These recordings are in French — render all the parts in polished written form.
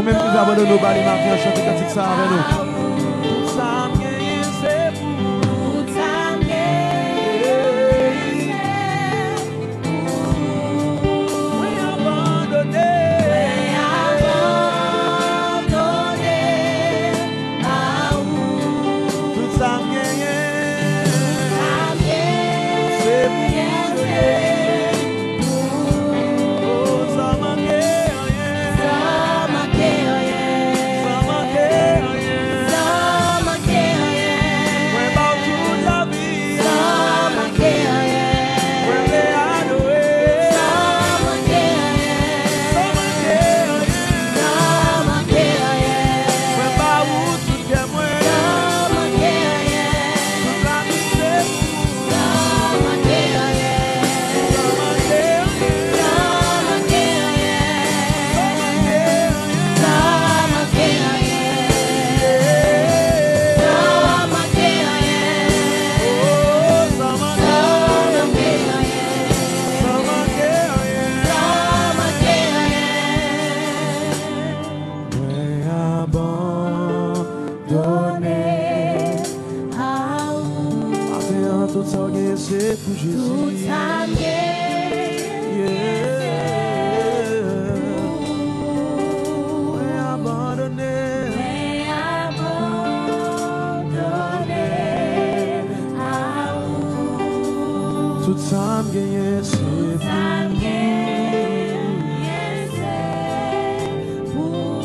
même qui abandonne nos balles, marqués, chanter cantique ça avec nous. Tout ça gagné, c'est pour. Tout ça gagné, Oui, abandonné. Tout ça gagné, c'est pour. C'est pour Jésus. Tout ça gagné, c'est pour.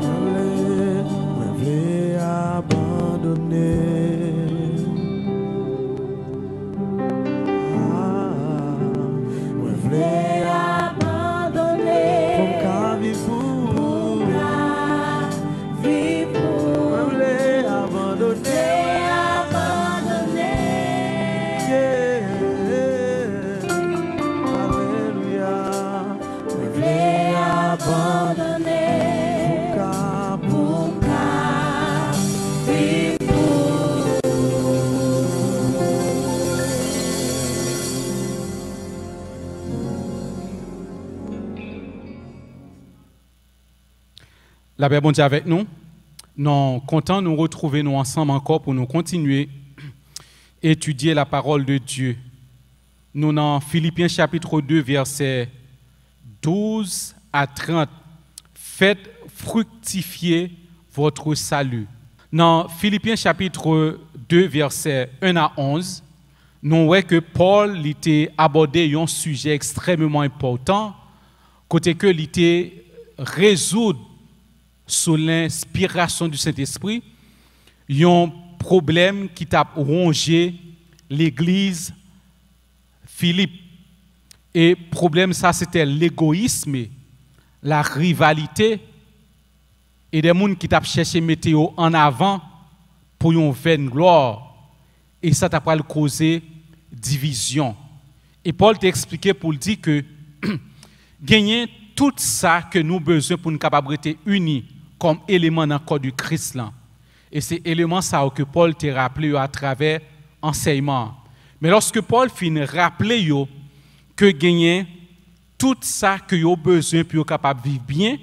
Je voulais abandonner. La paix bon Dieu avec nous. Nous sommes contents de nous retrouver nous ensemble encore pour nous continuer à étudier la parole de Dieu. Nous dans Philippiens chapitre 2, versets 12 à 30. Faites fructifier votre salut. Dans Philippiens chapitre 2, versets 1 à 11, nous voyons que Paul était abordé un sujet extrêmement important, côté que il était résoudre sous l'inspiration du Saint-Esprit, il y a un problème qui a rongé l'église Philippe. Et le problème, ça, c'était l'égoïsme, la rivalité, et des gens qui ont cherché à mettre en avant pour une vaine gloire. Et ça t'a pas causé division. Et Paul t'a expliqué pour dire que gagner tout ça que nous avons besoin pour nous capables d'être unis comme élément dans le corps du Christ. Et c'est élément ça que Paul t'a rappelé à travers l'enseignement. Mais lorsque Paul finit rappeler que gagner tout ça que vous avez besoin pour être capable de vivre bien,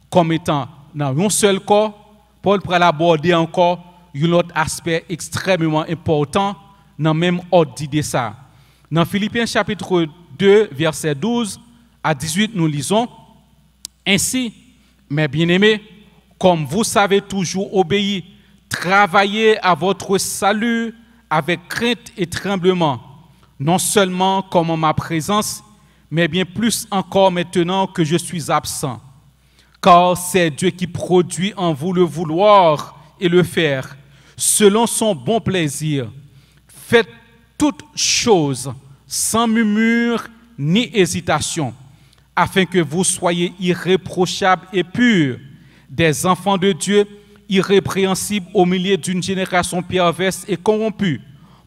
comme étant dans un seul corps, Paul pourra aborder encore un autre aspect extrêmement important dans le même ordre d'idée ça. Dans Philippiens chapitre 2, verset 12 à 18, nous lisons « Ainsi, mes bien-aimés, comme vous savez toujours obéir, travaillez à votre salut avec crainte et tremblement, non seulement comme en ma présence, mais bien plus encore maintenant que je suis absent. Car c'est Dieu qui produit en vous le vouloir et le faire, selon son bon plaisir. Faites toutes choses sans murmure ni hésitation, afin que vous soyez irréprochables et purs, des enfants de Dieu, irrépréhensibles au milieu d'une génération perverse et corrompue,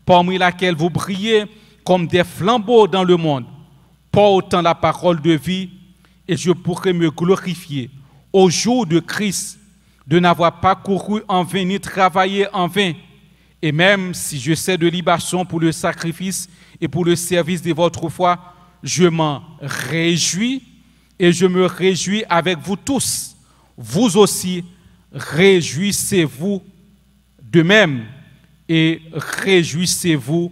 parmi laquelle vous brillez comme des flambeaux dans le monde, portant la parole de vie, et je pourrai me glorifier au jour de Christ de n'avoir pas couru en vain ni travaillé en vain. Et même si je sais de libation pour le sacrifice et pour le service de votre foi, je m'en réjouis et je me réjouis avec vous tous. vous aussi réjouissez-vous de même et réjouissez-vous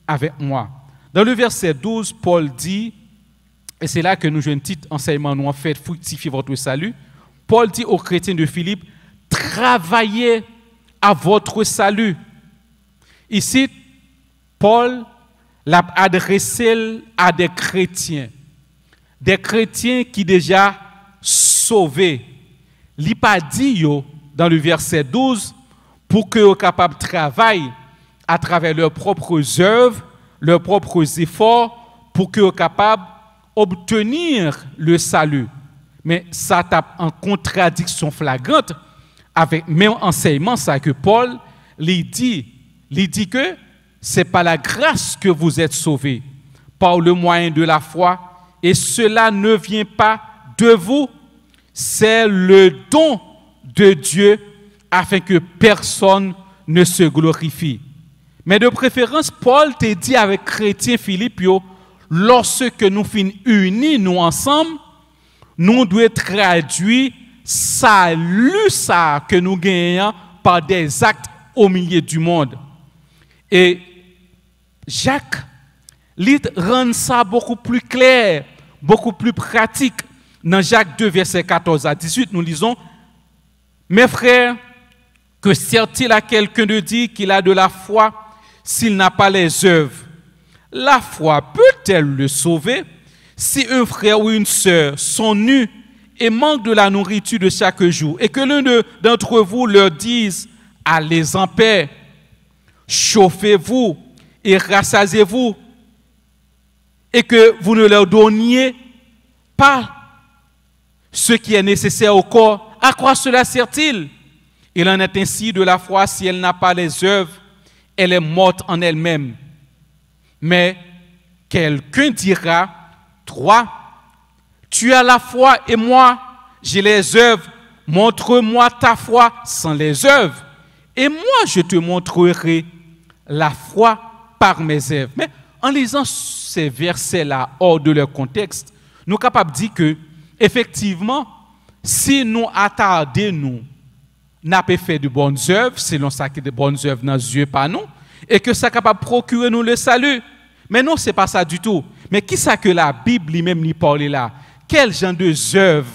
avec moi. Dans le verset 12, Paul dit, et c'est là que nous jouons un petit enseignement, nous en fait fructifier votre salut. Paul dit aux chrétiens de Philippe, travaillez à votre salut. Ici, Paul l'a adressé à des chrétiens qui déjà sauvés. Il n'a pas dit dans le verset 12 pour qu'ils soient capables de travailler à travers leurs propres œuvres, leurs propres efforts, pour qu'ils soient capables d'obtenir le salut. Mais ça tape en contradiction flagrante avec le même enseignement ça que Paul lui dit. Il dit que ce n'est pas la grâce que vous êtes sauvés par le moyen de la foi, et cela ne vient pas de vous, c'est le don de Dieu afin que personne ne se glorifie. Mais de préférence, Paul te dit avec chrétien Philippe, lorsque nous finissons unis, nous ensemble, nous devons traduire salut ça que nous gagnons par des actes au milieu du monde. Et Jacques, il rend ça beaucoup plus clair, beaucoup plus pratique. Dans Jacques 2, versets 14 à 18, nous lisons, « Mes frères, que sert-il à quelqu'un de dire qu'il a de la foi s'il n'a pas les œuvres? La foi peut-elle le sauver? Si un frère ou une sœur sont nus et manquent de la nourriture de chaque jour, et que l'un d'entre vous leur dise, allez en paix, chauffez-vous et rassasiez-vous, et que vous ne leur donniez pas ce qui est nécessaire au corps, à quoi cela sert-il? Il en est ainsi de la foi, si elle n'a pas les œuvres, elle est morte en elle-même. Mais quelqu'un dira, toi, tu as la foi et moi, j'ai les œuvres, montre-moi ta foi sans les œuvres, et moi je te montrerai la foi par mes œuvres. Mais en lisant ces versets-là hors de leur contexte, nous sommes capables de dire que, effectivement, si nous attardons, nous n'avons fait de bonnes œuvres, selon ça qui est de bonnes œuvres dans les yeux par nous, et que ça est capable de procurer nous le salut. Mais non, ce n'est pas ça du tout. Mais qui ça que la Bible lui-même lui parle là? Quel genre de œuvres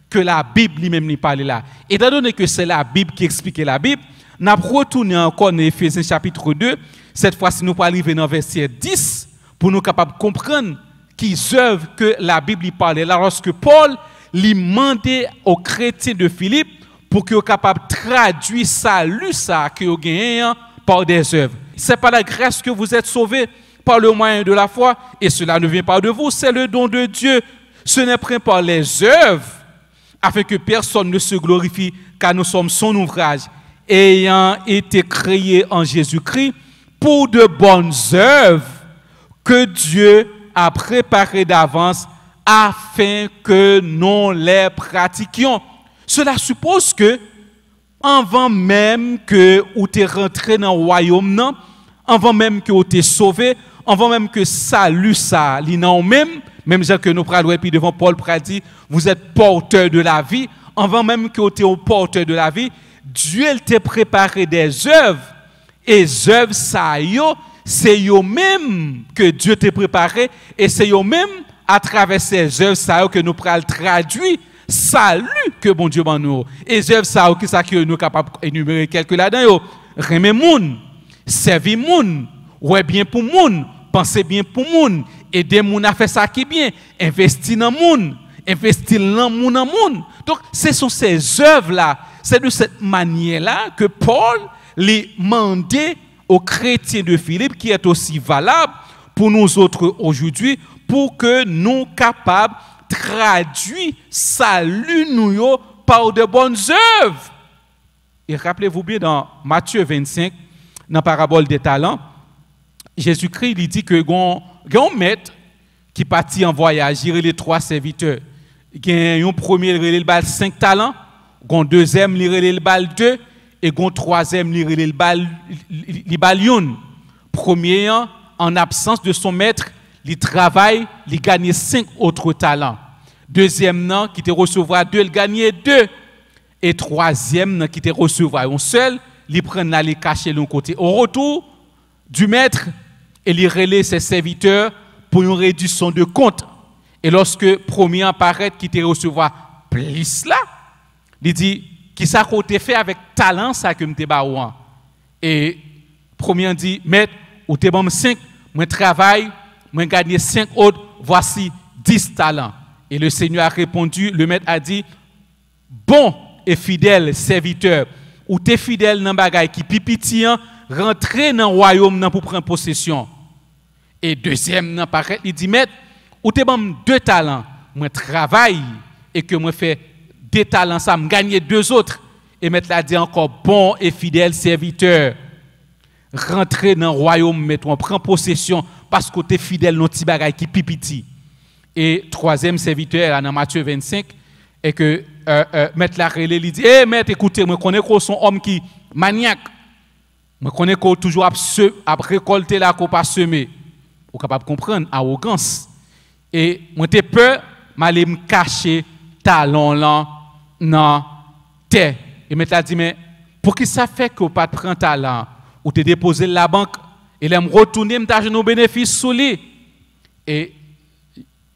que la Bible lui-même lui parle là? Étant donné que c'est la Bible qui explique la Bible, nous avons retourné encore dans Éphésiens chapitre 2. Cette fois-ci, nous allons arriver dans verset 10 pour nous capables de comprendre qui œuvres que la Bible lui parle là. Lorsque Paul lui demandait aux chrétiens de Philippe pour qu'ils soient capables de traduire salut ça que vous gagnez par des œuvres. Ce n'est pas la grâce que vous êtes sauvés par le moyen de la foi, et cela ne vient pas de vous, c'est le don de Dieu. Ce n'est pas par les œuvres, afin que personne ne se glorifie, car nous sommes son ouvrage, ayant été créés en Jésus-Christ pour de bonnes œuvres que Dieu a préparées d'avance afin que nous les pratiquions. Cela suppose que, avant même que vous êtes rentré dans le royaume, avant même que vous êtes sauvé, avant même que salut ça, même gens que nous parlons, et puis devant Paul dit, vous êtes porteur de la vie, avant même que vous êtes porteur de la vie, Dieu t'a préparé des œuvres, et les œuvres ça, c'est eux-mêmes que Dieu t'a préparé, et c'est eux-mêmes à travers ces œuvres ça que nous prenons traduire salut que bon Dieu ban nous. Et les œuvres ça qui ça que nous capables d'énumérer quelques là-dedans, remet moun, servir moun, ouais bien pour moun, penser bien pour moun, aider moun à faire ça qui bien, investir dans moun, investir dans moun. Donc ce sont ces œuvres là, c'est de cette manière là que Paul les demandait aux chrétiens de Philippe, qui est aussi valable pour nous autres aujourd'hui, pour que nous capables de traduire salut nous par de bonnes œuvres. Et rappelez-vous bien dans Matthieu 25, dans la parabole des talents, Jésus-Christ lui dit que il y a un maître qui partit en voyage, il y a les 3 serviteurs. Il y a un premier, il y a 5 talents, il y a un deuxième, il y a 2, et il y a un troisième, il y a 1. Premier, en absence de son maître, il travaille, il gagne 5 autres talents. Deuxième, qui te recevra 2, il gagne 2. Et troisième qui te recevoir un seul, il prend les cacher de l'autre côté. Au retour du maître, il relève ses serviteurs pour une réduction de compte. Et lorsque premier apparaît qui te recevoir plus là, il dit qui ça qu'on te fait avec talent ça que m'te baouan. Et premier dit maître ou te bon 5, moi travaille, moi gagner 5 autres, voici 10 talents. Et le Seigneur a répondu, le maître a dit bon et fidèle serviteur, ou t'es fidèle dans bagay qui pipitian, rentrer dans le royaume pour prendre possession. Et deuxième nan paraît, il dit maître, ou t'es bon 2 talents, moi travaille et que moi fais 2 talents ça me gagne 2 autres. Et maître l'a dit encore bon et fidèle serviteur, rentrer dans le royaume, maître, on prend possession parce que t'es fidèle dans petit bagay qui pipiti. Et troisième serviteur dans Matthieu 25 et que maître la relé lui dit maître écoutez moi connais qu'on son homme qui maniaque, moi connais qu'on toujours a récolter là qu'on pas semer, ou capable comprendre arrogance. Et moi t'ai peur m'aller me cacher talon là dans terre. Et maître a dit mais pour qui ça fait que pas prendre talent ou te déposer la banque et là me retourner me t'acheter nos bénéfices sous lui. Et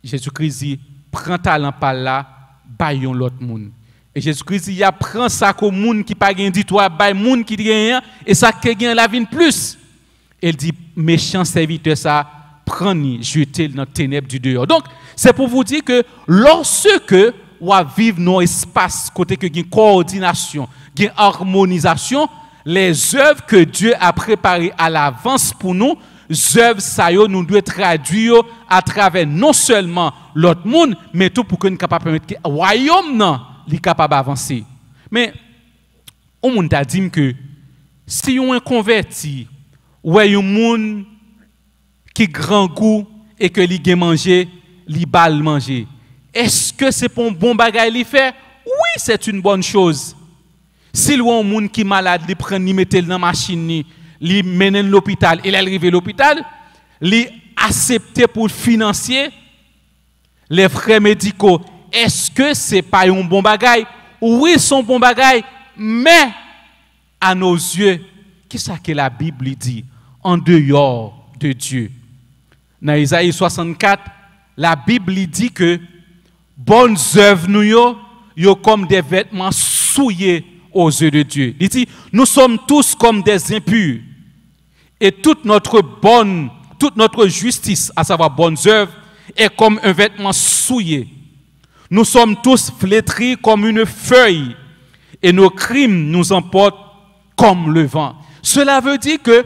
Jésus-Christ dit prends talent par là, baillons l'autre monde. Et Jésus-Christ dit, il prend ça comme monde qui pas gain dit toi, bail monde qui gagne et ça qui gagne la vie plus. Il dit méchant serviteur ça, prends-ni, jetez dans les ténèbres du dehors. Donc, c'est pour vous dire que lorsque on vivre dans espace côté que gain coordination, gain harmonisation, les œuvres que Dieu a préparées à l'avance pour nous, œuvres ça nous doit traduire à travers non seulement l'autre monde mais tout pour que nous capable permettre que royaume non li capable avancer. Mais on monde t'a dit que si on est converti ou un monde qui grand goût et que li gen manger, li bal manger, est-ce que c'est pour un bon bagage li fait? Oui, c'est une bonne chose. Si le monde qui malade li prend ni mettre dans machine ni li mène l'hôpital, il arrive à l'hôpital, li accepter pour financer les frais médicaux. Est-ce que c'est pas un bon bagage? Oui, c'est un bon bagage, mais à nos yeux, qu'est-ce que la Bible dit en dehors de Dieu? Dans Isaïe 64, la Bible dit que bonnes œuvres nous yo comme des vêtements souillés aux yeux de Dieu. Il dit nous sommes tous comme des impurs. Et toute notre justice, à savoir bonnes œuvres, est comme un vêtement souillé. Nous sommes tous flétris comme une feuille, et nos crimes nous emportent comme le vent. Cela veut dire que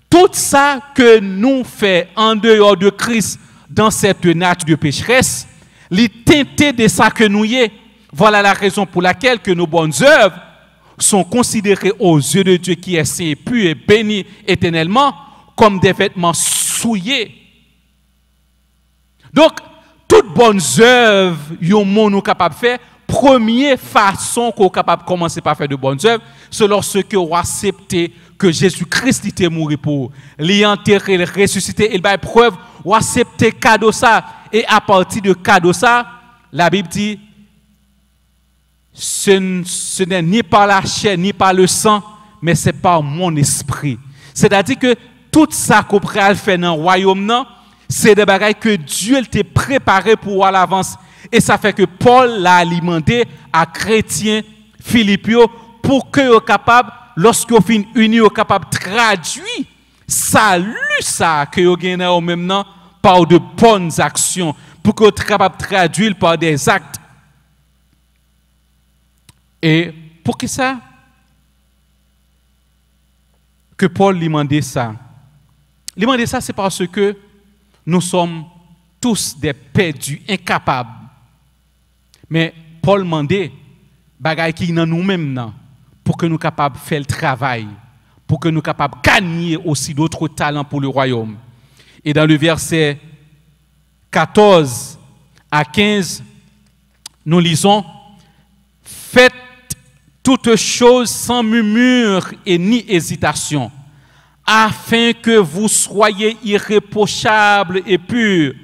tout ça que nous faisons en dehors de Christ, dans cette nature de pécheresse, les teintés de ça que nous y est. Voilà la raison pour laquelle que nos bonnes œuvres sont considérés aux yeux de Dieu qui est saint et pur et béni éternellement comme des vêtements souillés. Donc, toutes bonnes œuvres, yon monde capable de faire, première façon qu'on est capable de commencer par faire de bonnes œuvres, c'est lorsque on accepte que Jésus-Christ était mort pour, l'y enterré, le ressuscité, il va preuve, on accepte cadeau ça, et à partir de cadeau ça, la Bible dit ce n'est ni par la chair, ni par le sang, mais c'est par mon esprit. C'est-à-dire que tout ça qu'on peut faire dans le royaume, c'est des bagages que Dieu t'a préparé pour à l'avance. Et ça fait que Paul l'a alimenté à chrétiens philippiens pour qu'ils soient capables, lorsqu'ils sont unis, soient capables de traduire salut ça que vous gagnez au même temps par de bonnes actions, pour qu'ils soient capables de traduire par des actes. Et pour qui ça? Que Paul lui demandait ça. Lui demandait ça, c'est parce que nous sommes tous des perdus, incapables. Mais Paul demandait bagay qui dans nous-mêmes pour que nous soyons capables de faire le travail, pour que nous soyons capables de gagner aussi d'autres talents pour le royaume. Et dans le verset 14 à 15, nous lisons « Faites toutes choses sans murmure et ni hésitation, afin que vous soyez irréprochables et purs,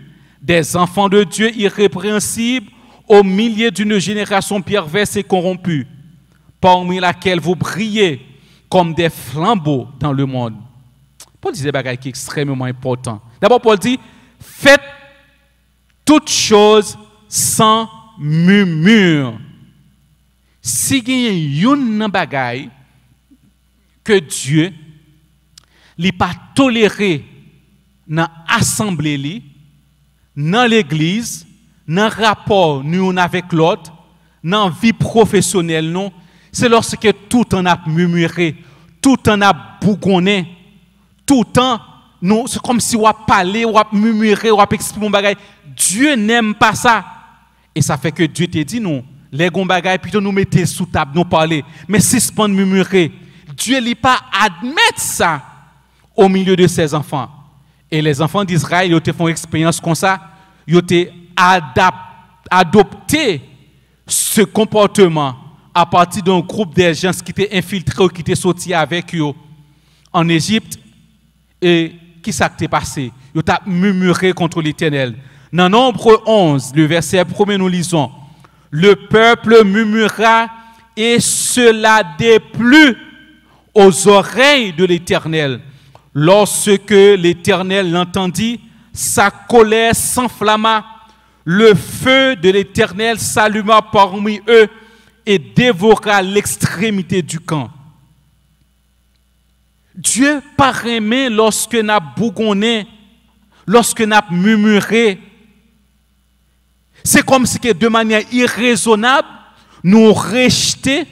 des enfants de Dieu irrépréhensibles au milieu d'une génération perverse et corrompue, parmi laquelle vous brillez comme des flambeaux dans le monde. Paul dit des bagages qui sont extrêmement importants. D'abord, Paul dit, faites toutes choses sans murmure. Si il y a un bagage que Dieu n'a pas toléré dans l'assemblée, dans l'église, dans le rapport nous avec l'autre, dans la vie professionnelle, non, c'est lorsque tout en a murmuré, tout en a bougonné, tout en non, c'est comme si on a parlé, on a murmuré, on a exprimé un bagage. Dieu n'aime pas ça. Et ça fait que Dieu te dit non, les gon bagay plutôt nous mettez sous table, nous parler, mais suspend murmurer. Dieu n'a pas admettre ça au milieu de ses enfants. Et les enfants d'Israël, ils ont fait une expérience comme ça, ils ont adopté ce comportement à partir d'un groupe de gens qui étaient infiltrés ou qui étaient sortis avec eux en Égypte. Et qui s'est passé? Ils ont murmuré contre l'Éternel. Dans Nombre 11, le verset 1, nous lisons, le peuple murmura et cela déplut aux oreilles de l'Éternel. Lorsque l'Éternel l'entendit, sa colère s'enflamma. Le feu de l'Éternel s'alluma parmi eux et dévora l'extrémité du camp. Dieu pas aimé lorsque n'a bougonné, lorsque n'a murmuré. C'est comme si de manière irraisonnable, nous rejetons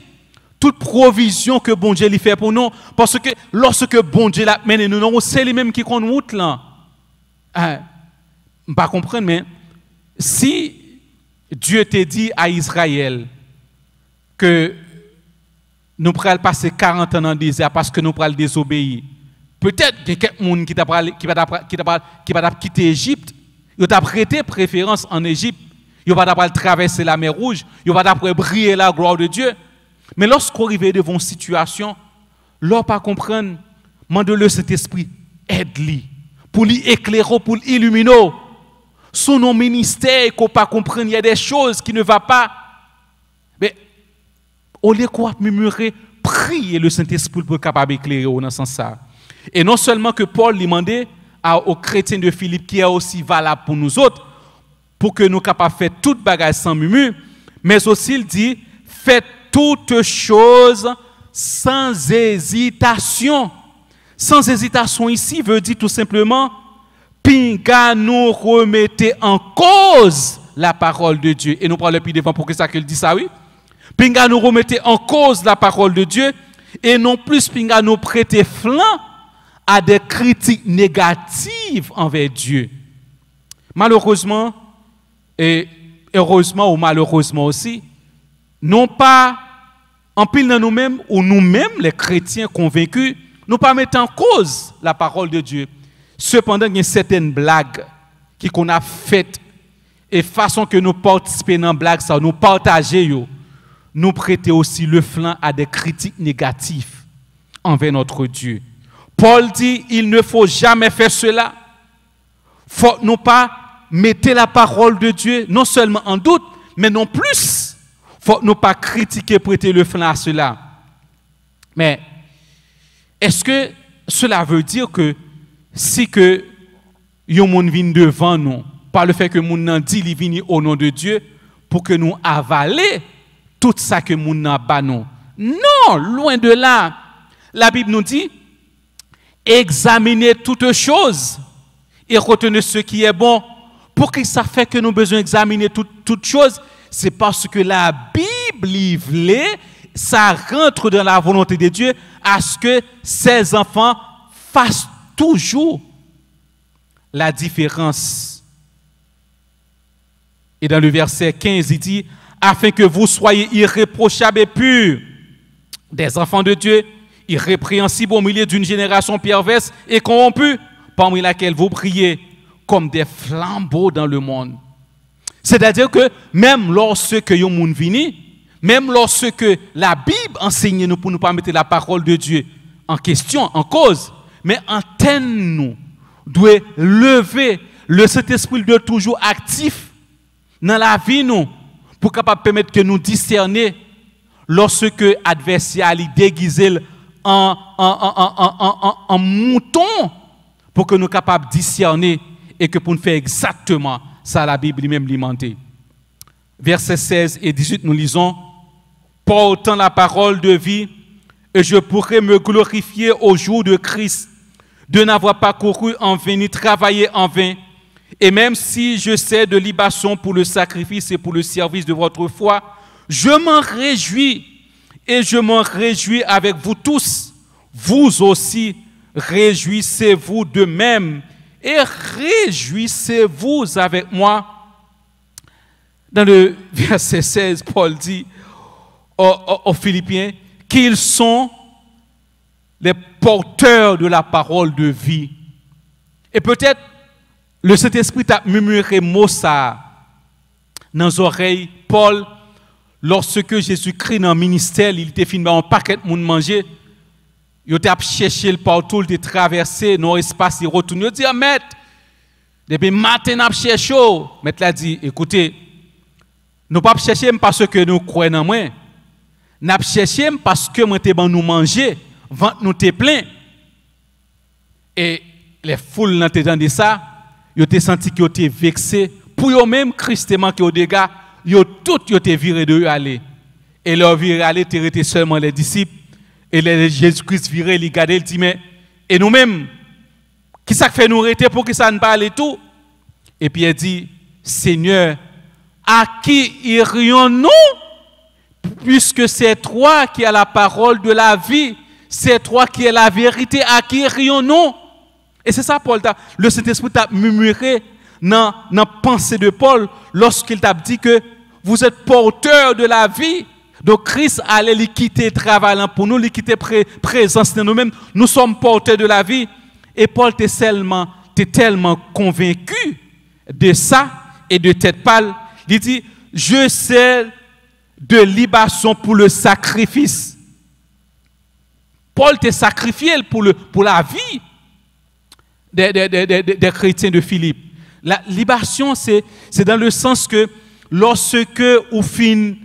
toute provision que bon Dieu lui fait pour nous. Parce que lorsque bon Dieu l'a mené, nous, c'est lui-même qui compte route là. Pas comprendre, mais si Dieu t'a dit à Israël que nous pourrons passer 40 ans dans le désert parce que nous pourrons désobéir, peut-être que quelqu'un qui va quitter l'Égypte, il va prêter préférence en Égypte, il va traverser la mer Rouge, il va briller la gloire de Dieu. Mais lorsqu'on arrive devant une situation, l'on pas comprendre, demande-le cet esprit, aide-lui, pour lui éclairer, pour l'illuminer. Sous nos ministères, qu'on pas comprendre, il y a des choses qui ne vont pas. Mais au lieu qu'on murmurer, prier le Saint-Esprit pour être capable d'éclairer dans ce sens-là. Et non seulement que Paul lui demandait aux chrétiens de Philippe, qui est aussi valable pour nous autres, pour que nous soyons capables de faire toute bagage sans murmure, mais aussi il dit, faites toutes choses sans hésitation. Sans hésitation ici veut dire tout simplement, pinga nous remettez en cause la parole de Dieu. Et nous parlons plus devant pour que ça qu'il dit ça, oui. Pinga nous remettez en cause la parole de Dieu et non plus pinga nous prêter flanc à des critiques négatives envers Dieu. Malheureusement, et heureusement ou malheureusement aussi, non pas en pile dans nous-mêmes ou nous-mêmes, les chrétiens convaincus, nous pas mettre en cause la parole de Dieu. Cependant, il y a certaines blagues qu'on a faites et façon que nous participons dans les blagues, ça, nous partager, nous prêter aussi le flanc à des critiques négatives envers notre Dieu. Paul dit, il ne faut jamais faire cela. Faut nous pas mettre la parole de Dieu non seulement en doute, mais non plus. Faut nous pas critiquer, prêter le flanc à cela. Mais est-ce que cela veut dire que si que yon moun vient devant nous, par le fait que moun nan dit li vini au nom de Dieu, pour que nous avaler tout ça que moun nan ba nous? Non, loin de là. La Bible nous dit, examinez toutes choses et retenez ce qui est bon. Pour que ça fait que nous besoin d'examiner toutes choses, c'est parce que la Bible livre, ça rentre dans la volonté de Dieu à ce que ses enfants fassent toujours la différence. Et dans le verset 15, il dit, afin que vous soyez irréprochables et purs, des enfants de Dieu, irrépréhensibles au milieu d'une génération perverse et corrompue, parmi laquelle vous brillez comme des flambeaux dans le monde. C'est-à-dire que même lorsque yon moun vini, même lorsque la Bible enseigne nous pour ne pas mettre la parole de Dieu en question, en cause, mais antenne nous doit lever le Saint-Esprit de toujours actif dans la vie nous pour capable permettre que nous discerner lorsque l'adversaire lui déguisé en mouton pour que nous soyons capables de discerner et que pour nous faire exactement ça la Bible lui-même alimentée. Versets 16 et 18 nous lisons: portant la parole de vie, et je pourrai me glorifier au jour de Christ, de n'avoir pas couru en vain ni travaillé en vain. Et même si je sais de libation pour le sacrifice et pour le service de votre foi, je m'en réjouis et je m'en réjouis avec vous tous. Vous aussi, réjouissez-vous de même et réjouissez-vous avec moi. Dans le verset 16, Paul dit aux Philippiens qu'ils sont les porteurs de la parole de vie. Et peut-être le Saint-Esprit t'a murmuré mot ça dans les oreilles. Paul, lorsque Jésus-Christ dans le ministère, il était fini en paquet de monde manger, il a cherché le partout, il a traversé dans l'espace, il retourne, il a dit « Maître, depuis matin, il a cherché. » Maître l'a dit « Écoutez, nous ne pas chercher parce que nous croyons en moi. Nous cherché parce que nous avons nous manger, ventre nous était plein. » Et les foules n'ont pas entendu ça. Ils ont senti qu'ils étaient vexés. Pour eux-mêmes, Christ manqué au dégât, ils ont tous été virés de eux aller. Et leur viré aller, c'était seulement les disciples. Et les Jésus-Christ viré, ils regardaient, ils disent, mais, et nous-mêmes, qui ça fait nous arrêter pour que ça ne parle tout? Et puis il dit, Seigneur, à qui irions-nous? Puisque c'est toi qui as la parole de la vie, c'est toi qui es la vérité, à qui irions-nous? Et c'est ça, Paul, le Saint-Esprit t'a murmuré dans la pensée de Paul lorsqu'il t'a dit que vous êtes porteur de la vie. Donc Christ allait lui quitter le travail pour nous, lui quitter présence de nous-mêmes. Nous sommes porteurs de la vie. Et Paul t'es tellement convaincu de ça et de tête pâle. Il dit, je sais de libation pour le sacrifice. Paul t'est sacrifié pour la vie des chrétiens de Philippe. La libation, c'est dans le sens que lorsque vous finissez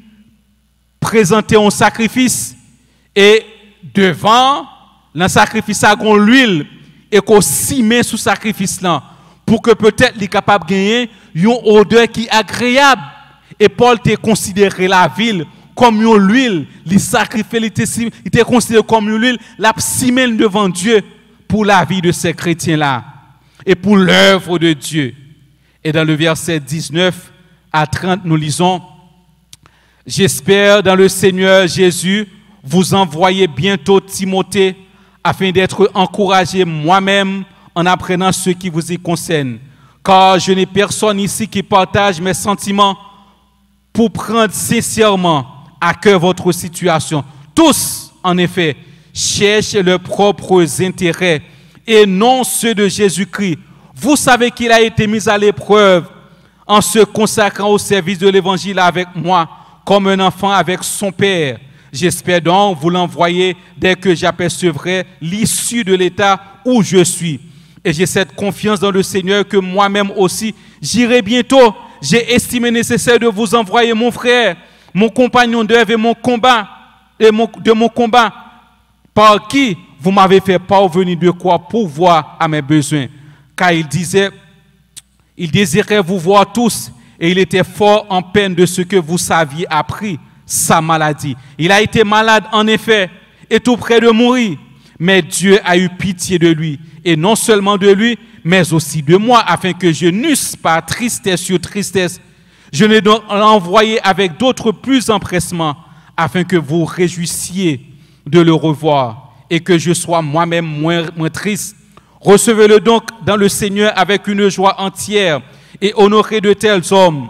présenter un sacrifice et devant le sacrifice à l'huile et qu'on s'y met sous sacrifice là pour que peut-être il est capable de gagner une odeur qui est agréable. Et Paul t'a considéré la ville comme une huile, il sacrifié, il t'a considéré comme une huile, la s'y devant Dieu pour la vie de ces chrétiens là et pour l'œuvre de Dieu. Et dans le verset 19 à 30 nous lisons: j'espère dans le Seigneur Jésus vous envoyer bientôt Timothée afin d'être encouragé moi-même en apprenant ce qui vous y concerne. Car je n'ai personne ici qui partage mes sentiments pour prendre sincèrement à cœur votre situation. Tous, en effet, cherchent leurs propres intérêts et non ceux de Jésus-Christ. Vous savez qu'il a été mis à l'épreuve en se consacrant au service de l'Évangile avec moi, comme un enfant avec son père. J'espère donc vous l'envoyer dès que j'apercevrai l'issue de l'état où je suis. Et j'ai cette confiance dans le Seigneur que moi-même aussi, j'irai bientôt. J'ai estimé nécessaire de vous envoyer mon frère, mon compagnon d'œuvre et mon combat, de mon combat, par qui vous m'avez fait parvenir de quoi pourvoir à mes besoins. Car il désirait vous voir tous, et il était fort en peine de ce que vous saviez appris, sa maladie. Il a été malade en effet, et tout près de mourir. Mais Dieu a eu pitié de lui, et non seulement de lui, mais aussi de moi, afin que je n'eusse pas tristesse sur tristesse. Je l'ai donc envoyé avec d'autres plus empressement, afin que vous réjouissiez de le revoir, et que je sois moi-même moins triste. Recevez-le donc dans le Seigneur avec une joie entière, et honorez de tels hommes,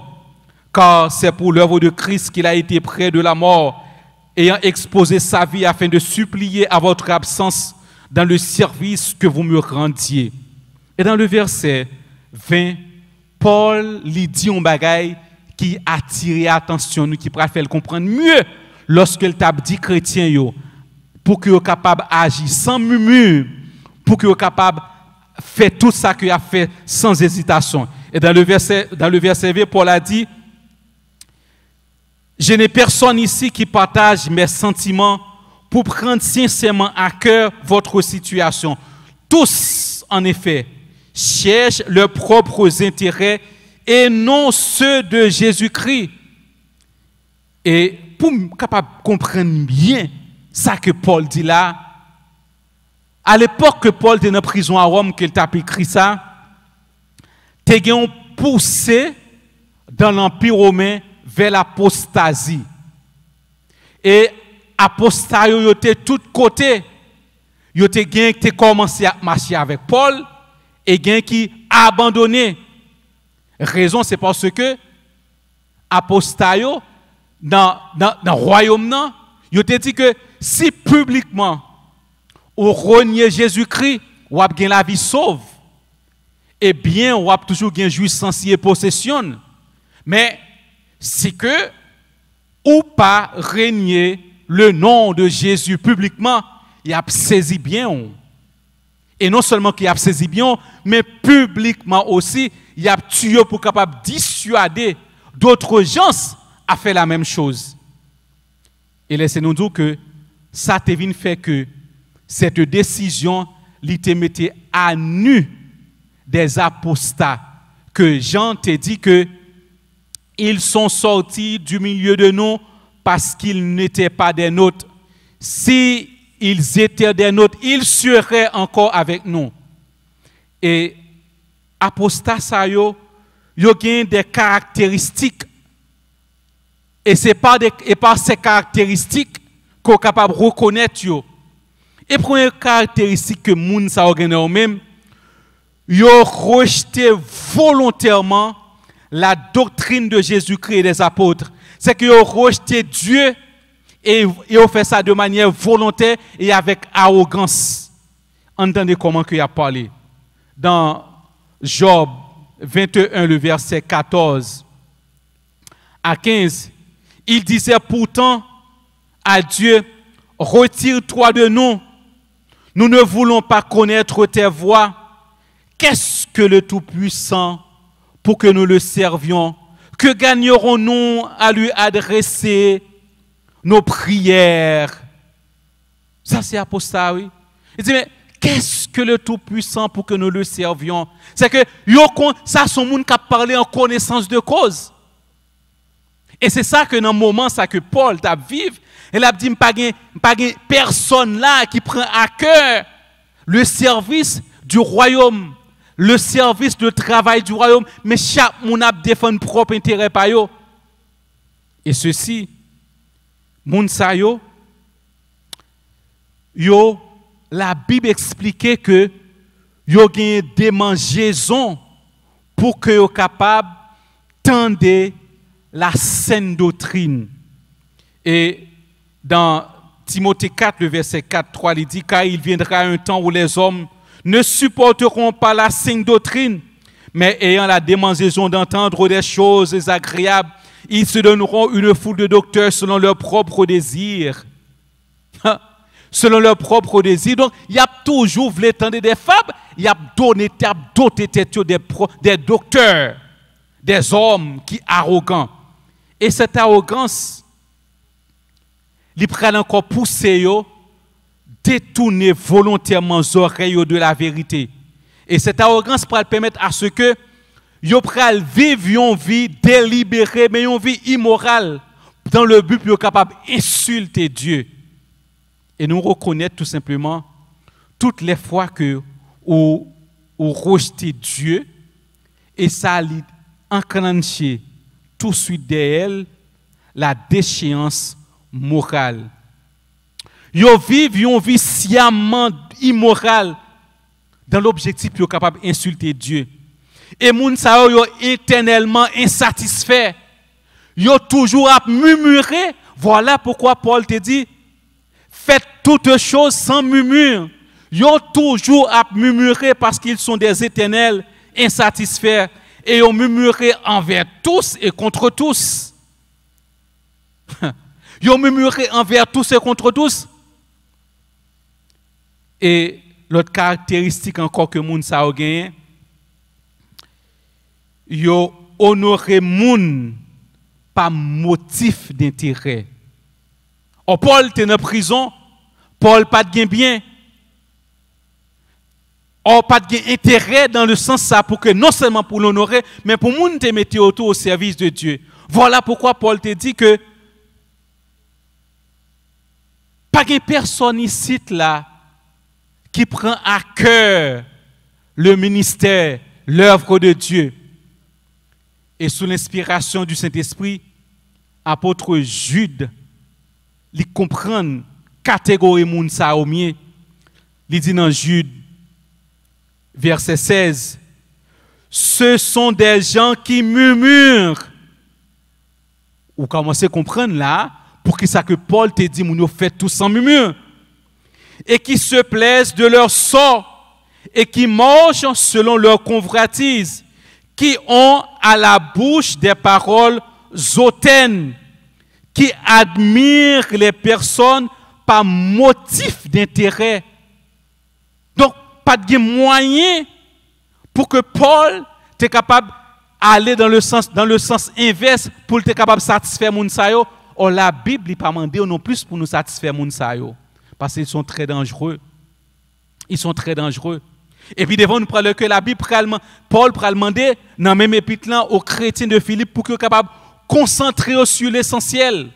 car c'est pour l'œuvre de Christ qu'il a été près de la mort, ayant exposé sa vie afin de supplier à votre absence dans le service que vous me rendiez. Et dans le verset 20, Paul lui dit un bagaille qui attire l'attention, qui pourra faire comprendre mieux lorsqu'il t'a dit chrétien, pour qu'il soit capable d'agir sans murmure, pour qu'il soit capable de faire tout ça qu'il a fait sans hésitation. Et dans le verset 20, Paul a dit, Je n'ai personne ici qui partage mes sentiments pour prendre sincèrement à cœur votre situation. Tous, en effet, cherchent leurs propres intérêts et non ceux de Jésus-Christ. Et pour capable comprendre bien ça que Paul dit là, à l'époque que Paul était dans la prison à Rome, qu'il t'a écrit ça, il a poussé dans l'Empire romain vers l'apostasie. Et apostat yo était tout côté. Yo te gen qui commencé à marcher avec Paul et gen qui a abandonné. Raison c'est parce que apostat yo dans le royaume nan, yo te dit que si publiquement ou renier Jésus-Christ, ou a gen la vie sauve, eh bien, ou a toujours gen jouissance et possession. Mais c'est que ou pas renier le nom de Jésus publiquement, il a saisi bien. Et non seulement qu'il a saisi bien, mais publiquement aussi, il a tué pour capable dissuader d'autres gens à faire la même chose. Et laissez-nous dire que ça te vient fait que cette décision l'était mettait à nu des apostats que Jean te dit que ils sont sortis du milieu de nous parce qu'ils n'étaient pas des nôtres. Si ils étaient des nôtres, ils seraient encore avec nous. Et apostats ça yo ont des caractéristiques et c'est par ces caractéristiques qu'on est capable de reconnaître yo. Et première caractéristique que moun sa organise même, yo rejeté volontairement la doctrine de Jésus-Christ et des apôtres. C'est que yo rejeté Dieu et yo fait ça de manière volontaire et avec arrogance. Entendez comment il a parlé. Dans Job 21, le verset 14 à 15, il disait pourtant à Dieu, retire-toi de nous. Nous ne voulons pas connaître tes voies. Qu'est-ce que le Tout-Puissant pour que nous le servions? Que gagnerons-nous à lui adresser nos prières? Ça, c'est apostat, oui. Il dit, mais qu'est-ce que le Tout-Puissant pour que nous le servions? C'est que ça, son monde qui a parlé en connaissance de cause. Et c'est ça que dans le moment ça que Paul t'a vécu, il a dit, pas personne là qui prend à cœur le service du royaume, le service de travail du royaume, mais chaque monde a défendu propre intérêt par yo. Et ceci, moun sa yo, la Bible expliquait que yo gen des démangeaisons pour que yo capable tendre la saine doctrine. Et dans Timothée 4, le verset 4-3, il dit, car il viendra un temps où les hommes ne supporteront pas la saine doctrine, mais ayant la démangeaison d'entendre des choses agréables, ils se donneront une foule de docteurs selon leurs propres désirs. Selon leurs propres désirs. Donc, il y a toujours voulu tendre des fables, il y a d'autres des docteurs, des hommes qui sont arrogants. Et cette arrogance, il prend encore pousser yo, détourner volontairement les oreilles de la vérité. Et cette arrogance pourra permettre à ce que yo pral vivre une vie délibérée, mais une vie immorale, dans le but de capable d'insulter Dieu. Et nous reconnaître tout simplement toutes les fois que ou rejeter Dieu et ça enclencher tout de suite d'elle la déchéance morale. Yo vivent une vie sciemment immorale dans l'objectif de capable d'insulter Dieu. Et moun sa yo éternellement insatisfait. Yo toujours à murmurer. Voilà pourquoi Paul te dit faites toutes choses sans murmure. Yo toujours à murmurer parce qu'ils sont des éternels insatisfaits et ont murmuré envers tous et contre tous. Ils ont murmuré envers tous et contre tous. Et l'autre caractéristique encore que moun sa a gagné, ils ont honoré moun par motif d'intérêt. Or, Paul était en prison, Paul pas de bien. Or, pas de intérêt dans le sens ça pour que non seulement pour l'honorer, mais pour moun te mettre autour au service de Dieu. Voilà pourquoi Paul te dit que pas de personne ici là qui prend à cœur le ministère, l'œuvre de Dieu. Et sous l'inspiration du Saint-Esprit, apôtre Jude, il comprend catégorie moun sa au mieux. Il dit dans Jude, verset 16, ce sont des gens qui murmurent. Vous commencez à comprendre là, pour que ça que Paul te dit, moun yo fait tout sans murmure. Et qui se plaisent de leur sort, et qui marchent selon leur convoitise, qui ont à la bouche des paroles hautaines, qui admirent les personnes par motif d'intérêt. Donc, pas de moyen pour que Paul soit capable d'aller dans le sens inverse pour être capable de satisfaire moun sa yo. Or, la Bible n'est pas demandé non plus pour nous satisfaire moun sa yo. Parce qu'ils sont très dangereux. Ils sont très dangereux. Et puis devant nous parler que la Bible, Paul pral demander dans le même épître là aux chrétiens de Philippe pour qu'ils soient capables de concentrer sur l'essentiel.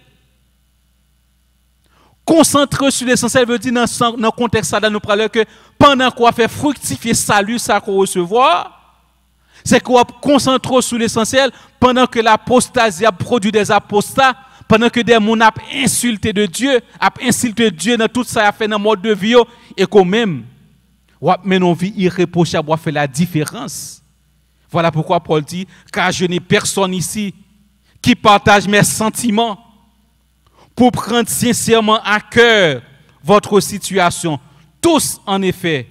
Concentrer sur l'essentiel veut dire dans le contexte là nous parler que pendant qu'on fait fructifier salut ça qu'on recevoir, c'est qu'on concentrer sur l'essentiel pendant que l'apostasie a produit des apostats, pendant que des gens ont insulté de Dieu, ont insulté Dieu dans tout ça a fait dans le mode de vie et quand même mais nos vies irréprochables ont fait la différence. Voilà pourquoi Paul dit, car je n'ai personne ici qui partage mes sentiments pour prendre sincèrement à cœur votre situation. Tous, en effet,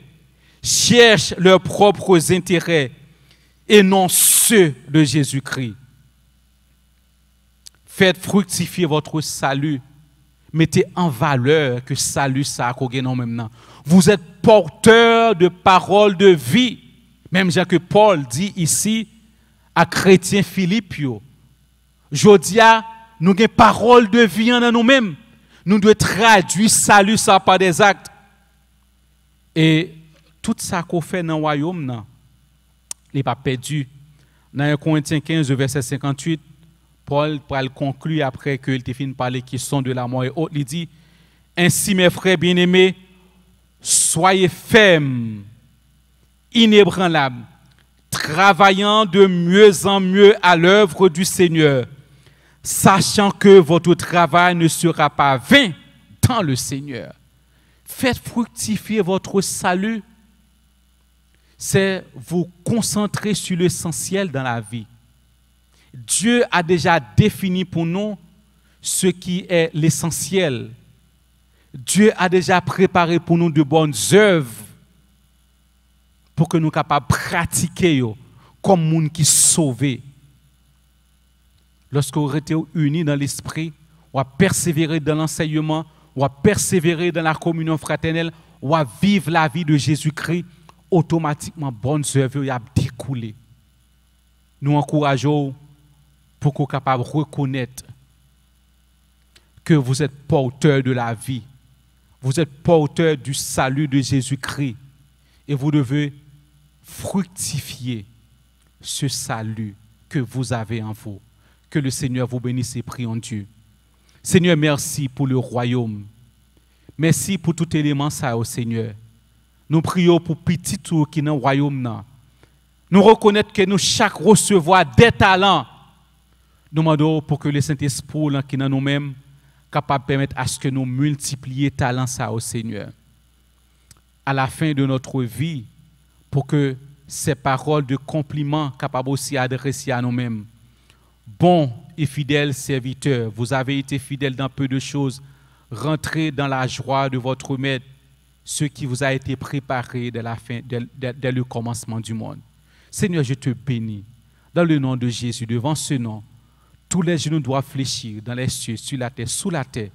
cherchent leurs propres intérêts et non ceux de Jésus-Christ. Faites fructifier votre salut. Mettez en valeur que salut ça a non maintenant. Vous êtes porteur de paroles de vie. Même genre que Paul dit ici à chrétien Philippe. Jodia, nous avons paroles de vie en nous-mêmes. Nous devons traduire salut ça par des actes. Et tout ça qu'on fait dans le royaume, il n'est pas perdu. Dans 1 Corinthiens 15, verset 58, Paul conclut après qu'il ait fini de parler qui sont de la mort et autres. Il dit, ainsi mes frères bien-aimés, soyez fermes, inébranlables, travaillant de mieux en mieux à l'œuvre du Seigneur, sachant que votre travail ne sera pas vain dans le Seigneur. Faites fructifier votre salut. C'est vous concentrer sur l'essentiel dans la vie. Dieu a déjà défini pour nous ce qui est l'essentiel. Dieu a déjà préparé pour nous de bonnes œuvres pour que nous soyons capables de pratiquer comme monde qui sauvé. Lorsque vous êtes unis dans l'esprit, on va persévérer dans l'enseignement, on va persévérer dans la communion fraternelle, on va vivre la vie de Jésus-Christ, automatiquement bonnes œuvres y a découlé. Nous encourageons pour qu'on soit capable de reconnaître que vous êtes porteur de la vie. Vous êtes porteur du salut de Jésus-Christ. Et vous devez fructifier ce salut que vous avez en vous. Que le Seigneur vous bénisse et prie en Dieu. Seigneur, merci pour le royaume. Merci pour tout élément ça, au Seigneur. Nous prions pour petit tour qui est dans le royaume. Nous reconnaissons que nous chaque recevoir des talents. Nous demandons pour que le Saint-Esprit qui est dans nous-mêmes capable de permettre à ce que nous multiplions talents ça au Seigneur. À la fin de notre vie, pour que ces paroles de compliments capables aussi adresser à nous-mêmes. Bon et fidèle serviteur, vous avez été fidèle dans peu de choses. Rentrez dans la joie de votre maître, ce qui vous a été préparé dès le commencement du monde. Seigneur, je te bénis. Dans le nom de Jésus, devant ce nom, tous les genoux doivent fléchir dans les cieux, sur la terre, sous la terre,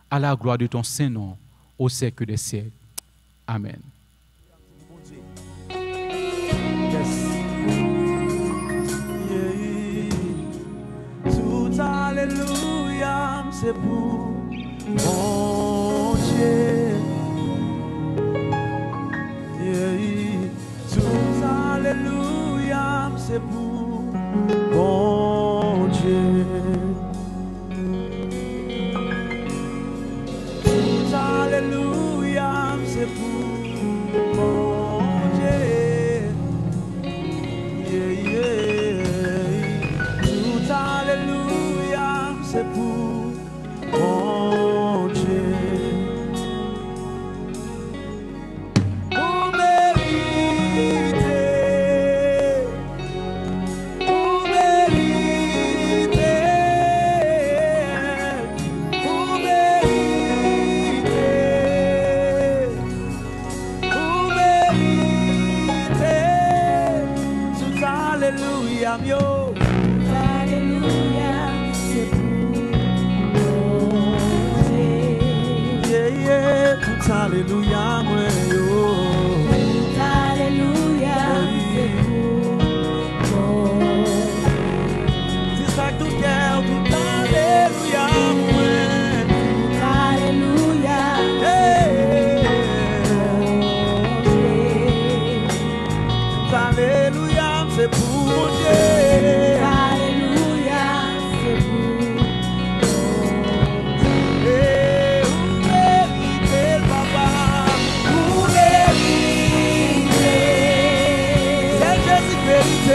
à la gloire de ton Saint-Nom, au siècle des siècles. Amen. Tout alléluia. c'est pour mon Dieu. Yeah. Tout alléluia, c'est pour mon Dieu. Tout alléluia, c'est pour mon Dieu. Yeah, yeah. Tout alléluia, c'est pour mon Dieu. Vous méritez, vous méritez, vous méritez, vous méritez. Tout alléluia, yo. Alléluia, c'est pour mon Dieu. Yeah, yeah. Tout alléluia, moi, yo. Alléluia, c'est pour mon Dieu. C'est ça que tout cœur, tout alléluia, moi. Alléluia, Hey. Tout alléluia, c'est pour mon Dieu. Alléluia, c'est pour Et vous méritez, papa. vous méritez. C'est Jésus qui mérite.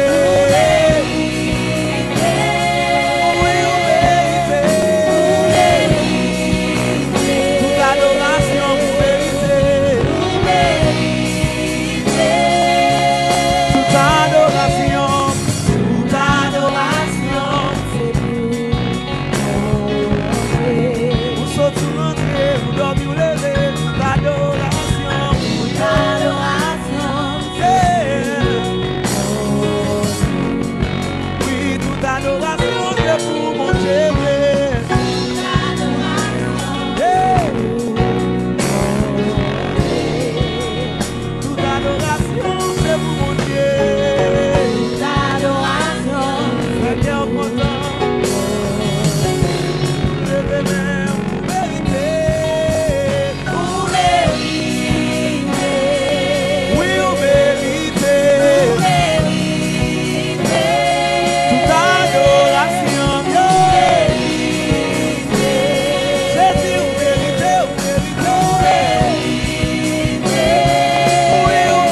Oui, vous méritez. Toute l'adoration, vous méritez. Toute adoration, toute adoration. Vous sautez, vous rentrez, vous dormez, vous levez. Toute adoration, toute yeah. Oui, toute adoration, c'est pour mon Dieu. Yeah. Toute adoration, c'est pour mon Dieu. Seigneur, content. Levez les mains, vous méritez. Oui, vous méritez. Toute adoration, yeah. Jésus, vous méritez, vous méritez. Oui, vous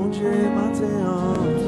Dieu, matin,